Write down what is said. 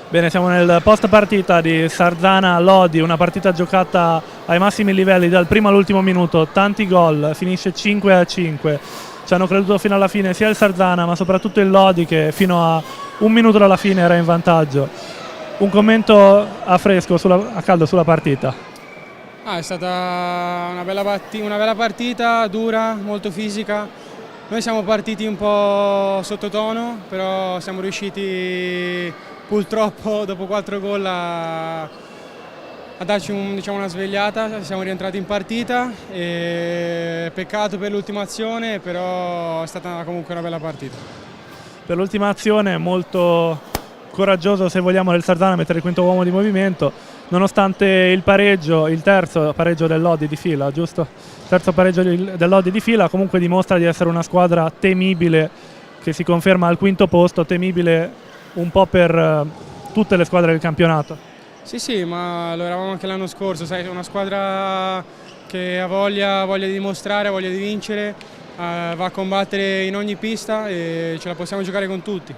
Bene, siamo nel post partita di Sarzana-Lodi, una partita giocata ai massimi livelli dal primo all'ultimo minuto, tanti gol, finisce 5-5. Ci hanno creduto fino alla fine sia il Sarzana ma soprattutto il Lodi che fino a un minuto dalla fine era in vantaggio. Un commento a fresco, a caldo sulla partita. È stata una bella partita, dura, molto fisica. Noi siamo partiti un po' sottotono, però siamo riusciti purtroppo dopo 4 gol a darci una svegliata, siamo rientrati in partita e peccato per l'ultima azione, però è stata comunque una bella partita. Per l'ultima azione molto coraggioso, se vogliamo, del Sarzana a mettere il quinto uomo di movimento, nonostante il pareggio, il terzo pareggio del Lodi di fila, giusto? Il terzo pareggio del Lodi di fila comunque dimostra di essere una squadra temibile, che si conferma al quinto posto, temibile un po' per tutte le squadre del campionato. Sì, ma lo eravamo anche l'anno scorso, sai, è una squadra che ha voglia di dimostrare, ha voglia di vincere, va a combattere in ogni pista e ce la possiamo giocare con tutti.